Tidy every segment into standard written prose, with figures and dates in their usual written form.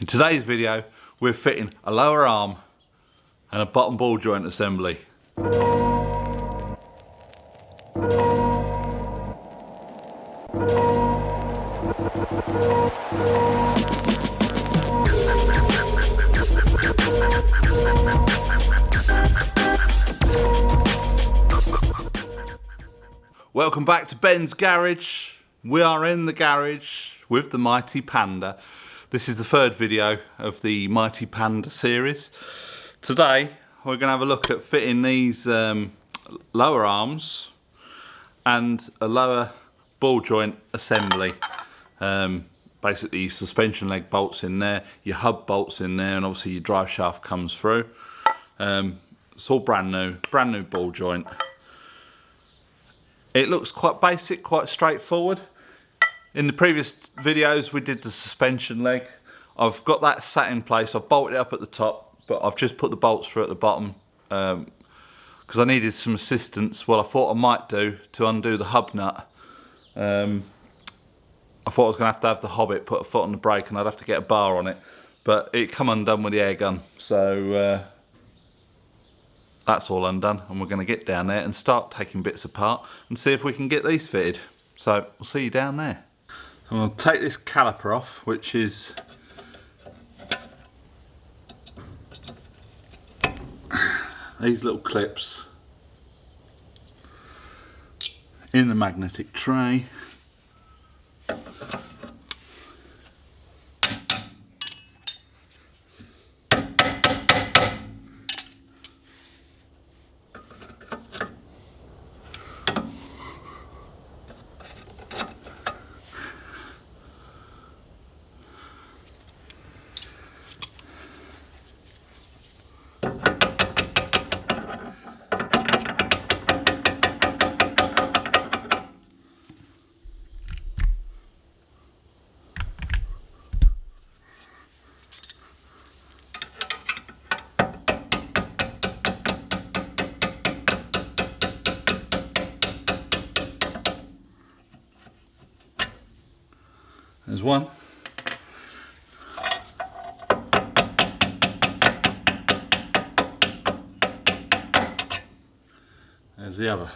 In today's video, we're fitting a lower arm and a bottom ball joint assembly. Welcome back to Ben's Garage. We are in the garage with the Mighty Panda. This is the third video of the Mighty Panda series. Today we're going to have a look at fitting these lower arms and a lower ball joint assembly. Basically your suspension leg bolts in there, your hub bolts in there, and obviously your drive shaft comes through. It's all brand new ball joint. It looks quite basic, quite straightforward. In the previous videos we did the suspension leg. I've got that sat in place. I've bolted it up at the top, but I've just put the bolts through at the bottom because I needed some assistance. Well, I thought I might do to undo the hub nut. I thought I was going to have the Hobbit put a foot on the brake and I'd have to get a bar on it, but it come undone with the air gun. So that's all undone, and we're going to get down there and start taking bits apart and see if we can get these fitted. So we'll see you down there. I'm going to take this caliper off, which is these little clips in the magnetic tray. There's one. There's the other.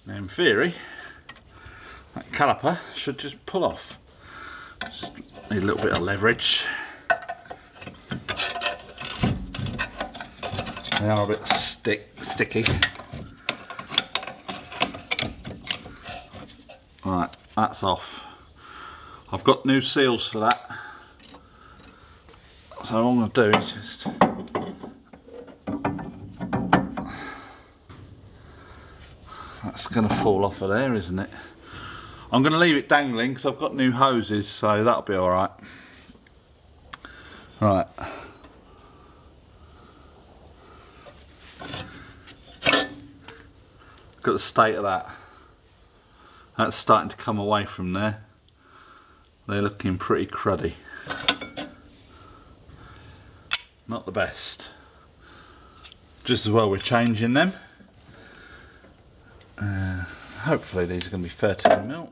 Now in theory, that caliper should just pull off. Just need a little bit of leverage. They are a bit sticky. Right, that's off. I've got new seals for that. So all I'm going to do is just that's going to fall off of there, isn't it? I'm going to leave it dangling because I've got new hoses, so that'll be alright. Right. Look at the state of that. That's starting to come away from there. They're looking pretty cruddy. Not the best. Just as well we're changing them. Hopefully these are going to be 13mm.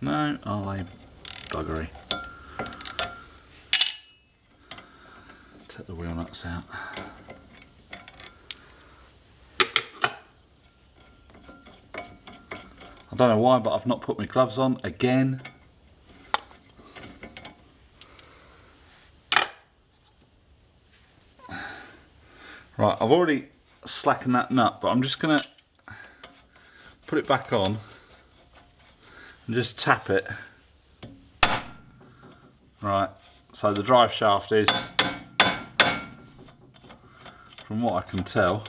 No, are they buggery? Take the wheel nuts out. I don't know why, but I've not put my gloves on again. Right, I've already slackened that nut, but I'm just going to put it back on and just tap it. Right, so the drive shaft is, from what I can tell,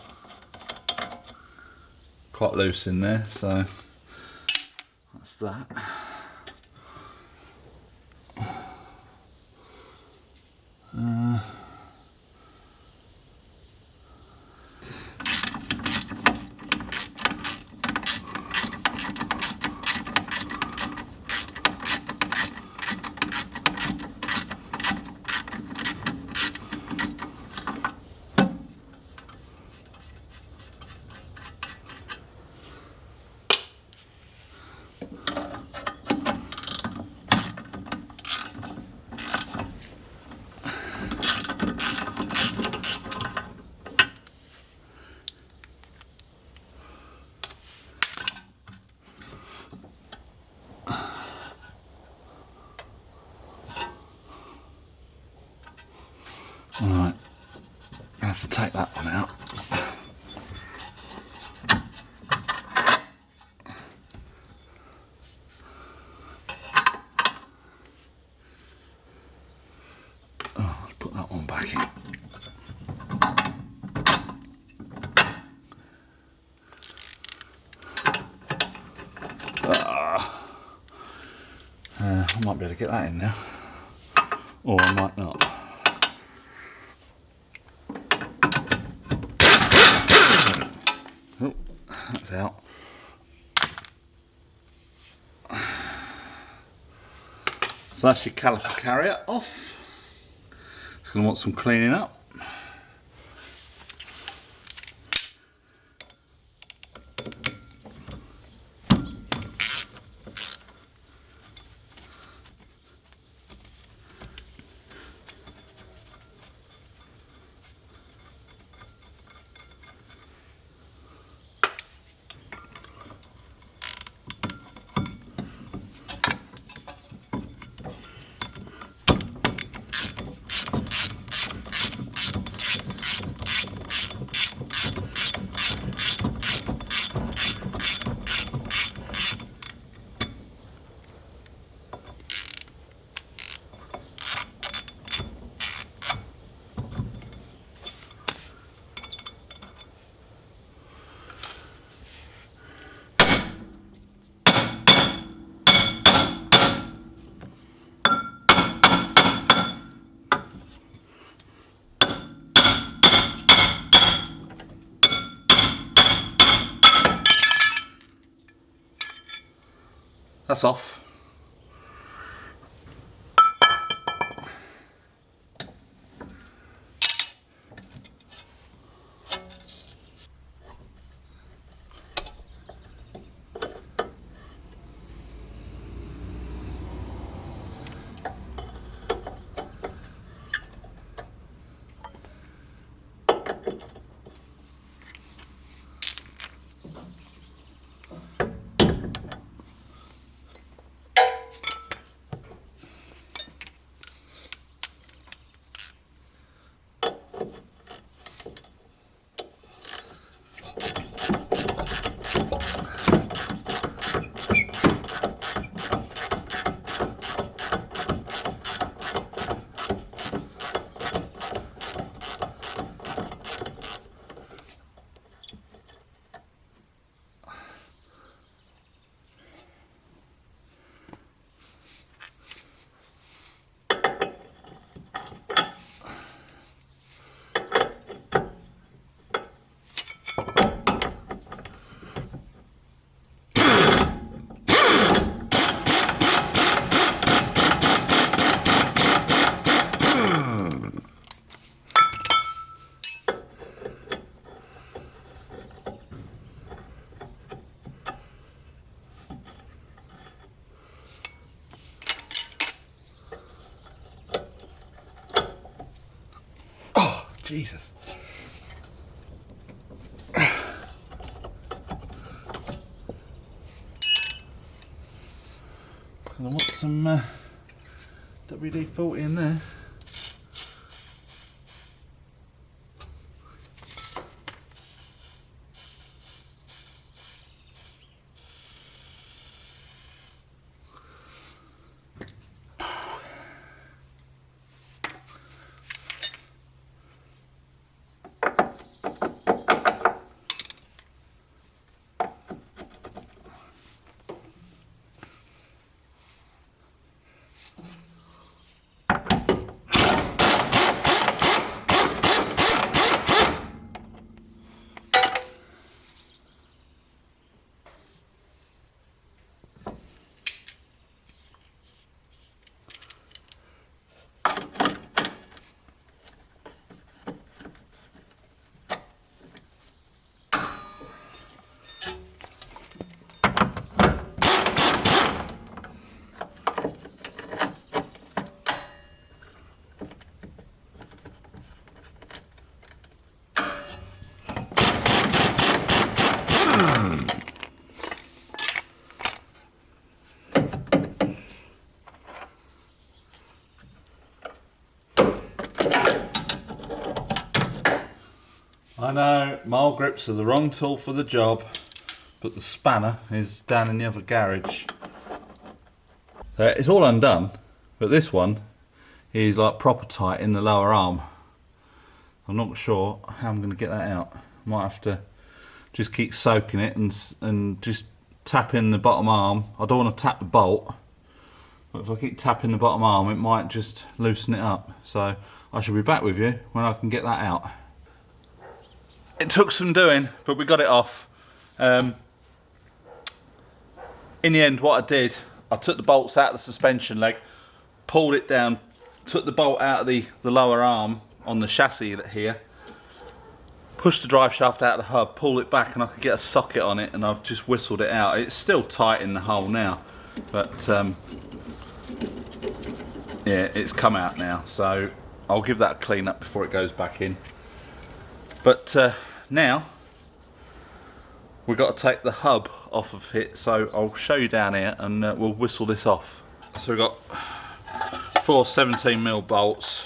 quite loose in there, so that's that. Alright, I have to take that one out. Oh, let's put that one back in. I might be able to get that in now, or I might not. Oh, that's out. So that's your caliper carrier off. It's going to want some cleaning up. That's off. Jesus. I want some WD-40 in there. I know, mole grips are the wrong tool for the job, but the spanner is down in the other garage. So it's all undone, but this one is like proper tight in the lower arm. I'm not sure how I'm going to get that out. Might have to just keep soaking it and just tap in the bottom arm. I don't want to tap the bolt, but if I keep tapping the bottom arm, it might just loosen it up. So I shall be back with you when I can get that out. It took some doing, but we got it off. In the end, what I did, I took the bolts out of the suspension leg, pulled it down, took the bolt out of the lower arm on the chassis here, pushed the drive shaft out of the hub, pulled it back, and I could get a socket on it, and I've just whistled it out. It's still tight in the hole now, but yeah, it's come out now, so I'll give that a clean up before it goes back in. But now we've got to take the hub off of it, so I'll show you down here and we'll whistle this off. So we've got 4 17mm bolts,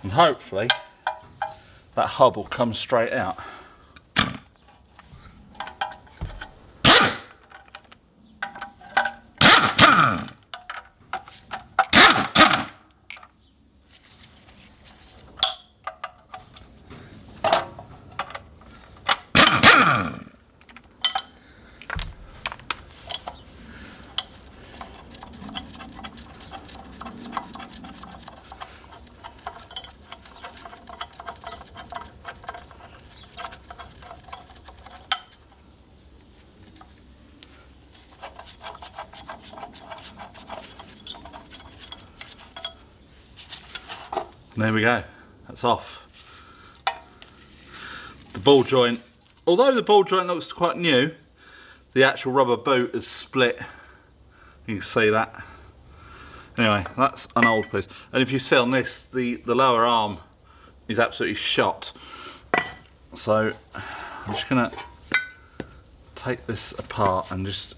and hopefully that hub will come straight out. There we go, that's off. The ball joint, although the ball joint looks quite new, the actual rubber boot is split. You can see that. Anyway, that's an old piece. And if you see on this, the lower arm is absolutely shot. So I'm just gonna take this apart and just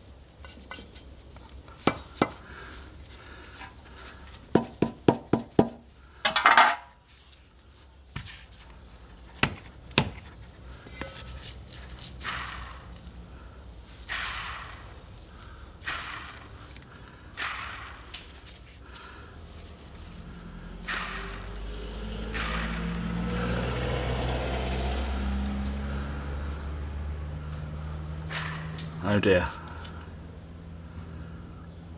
oh dear.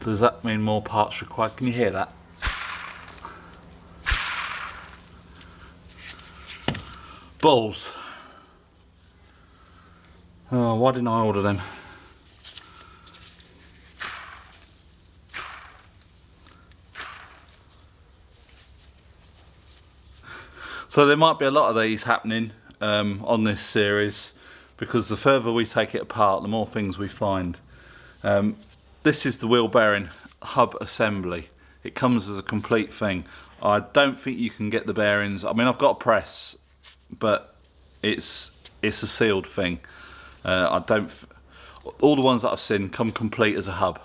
Does that mean more parts required? Can you hear that? Balls. Oh, why didn't I order them? So there might be a lot of these happening on this series, because the further we take it apart, the more things we find. This is the wheel bearing hub assembly. It comes as a complete thing. I don't think you can get the bearings. I mean, I've got a press, but it's a sealed thing. All the ones that I've seen come complete as a hub.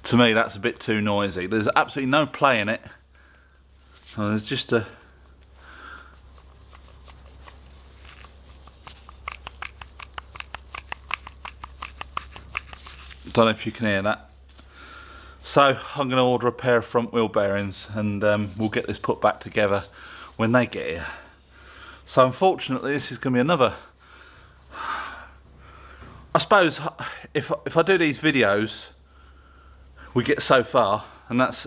To me, that's a bit too noisy. There's absolutely no play in it. Oh, there's just a... Don't know if you can hear that. So I'm going to order a pair of front wheel bearings, and we'll get this put back together when they get here. So unfortunately, this is going to be another... I suppose if I do these videos, we get so far, and that's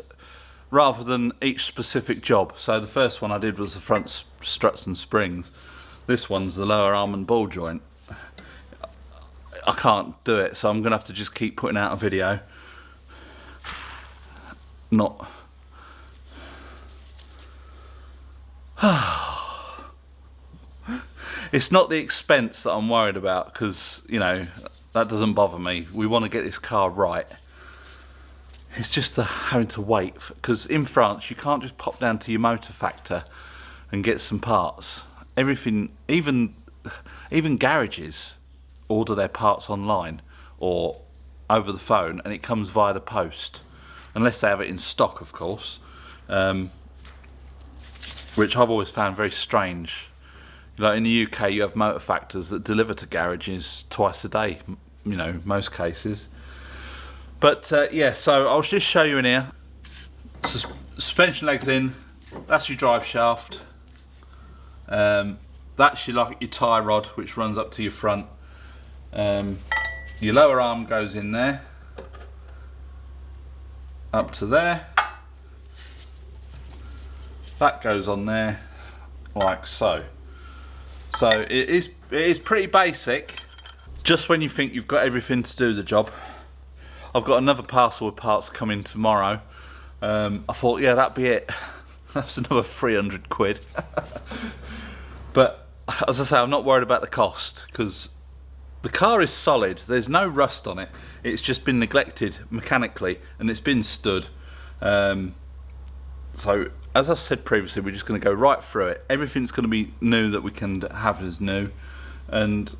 rather than each specific job. So the first one I did was the front struts and springs. This one's the lower arm and ball joint. I can't do it, so I'm going to have to just keep putting out a video. Not... It's not the expense that I'm worried about, because, you know, that doesn't bother me. We want to get this car right. It's just the having to wait, because in France you can't just pop down to your motor factor and get some parts. Everything, even garages order their parts online or over the phone, and it comes via the post, unless they have it in stock, of course. which I've always found very strange. Like in the UK, you have motor factors that deliver to garages twice a day, you know, most cases. But yeah, so I'll just show you in here. Suspension legs in, that's your drive shaft. That's your tie rod, which runs up to your front. Your lower arm goes in there, up to there. That goes on there, like so. So it is pretty basic. Just when you think you've got everything to do the job, I've got another parcel of parts coming tomorrow. I thought, yeah, that'd be it. That's another 300 quid. But as I say, I'm not worried about the cost because the car is solid. There's no rust on it. It's just been neglected mechanically and it's been stood. So as I said previously, we're just going to go right through it. Everything's going to be new that we can have as new, and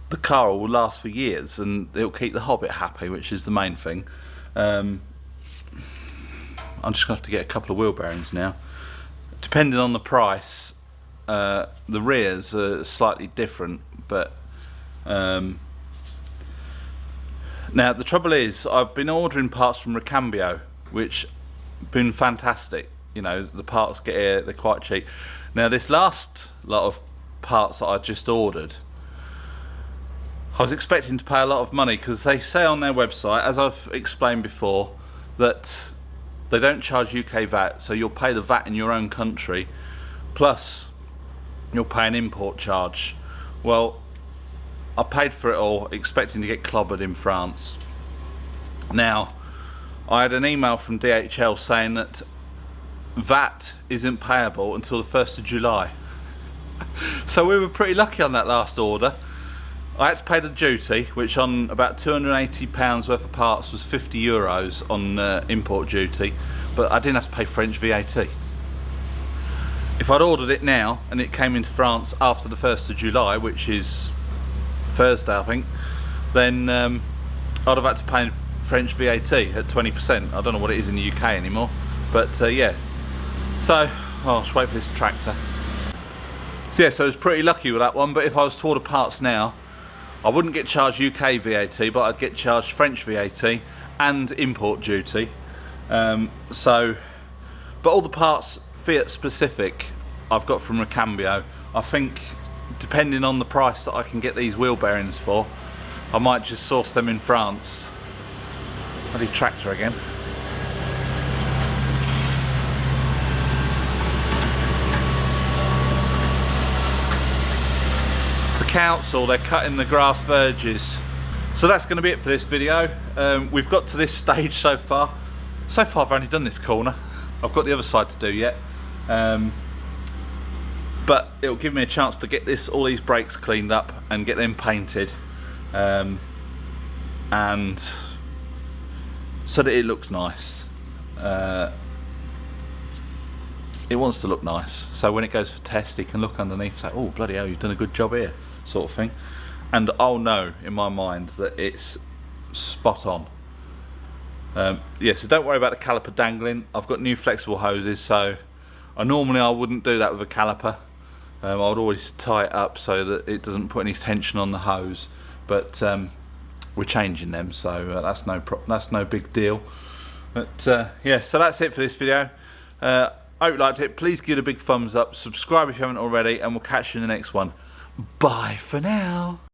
the car will last for years and it'll keep the Hobbit happy, which is the main thing. I'm just going to have to get a couple of wheel bearings now. Depending on the price, the rears are slightly different, but now the trouble is I've been ordering parts from Recambio, which have been fantastic. You know, the parts get here, they're quite cheap. Now this last lot of parts that I just ordered, I was expecting to pay a lot of money because they say on their website, as I've explained before, that they don't charge UK VAT, so you'll pay the VAT in your own country, plus you'll pay an import charge. Well, I paid for it all expecting to get clobbered in France. Now, I had an email from DHL saying that VAT isn't payable until the 1st of July. So we were pretty lucky on that last order. I had to pay the duty, which on about £280 worth of parts was €50 on import duty, but I didn't have to pay French VAT. If I'd ordered it now and it came into France after the 1st of July, which is Thursday I think, then I'd have had to pay French VAT at 20%. I don't know what it is in the UK anymore, but yeah. So I'll just wait for this tractor. So yeah, so I was pretty lucky with that one, but if I was to order parts now, I wouldn't get charged UK VAT, but I'd get charged French VAT and import duty. But all the parts Fiat specific I've got from Recambio. I think depending on the price that I can get these wheel bearings for, I might just source them in France. Bloody tractor again. It's the council, they're cutting the grass verges. So that's going to be it for this video. We've got to this stage so far. So far I've only done this corner. I've got the other side to do yet. But it'll give me a chance to get all these brakes cleaned up and get them painted. And so that it looks nice. It wants to look nice, so when it goes for test he can look underneath and say, oh bloody hell, you've done a good job here, sort of thing. And I'll know in my mind that it's spot on. Yeah, so don't worry about the caliper dangling. I've got new flexible hoses, so normally I wouldn't do that with a caliper. I would always tie it up so that it doesn't put any tension on the hose, but we're changing them, so that's no big deal. But yeah, so that's it for this video. I hope you liked it. Please give it a big thumbs up, subscribe if you haven't already, and we'll catch you in the next one. Bye for now.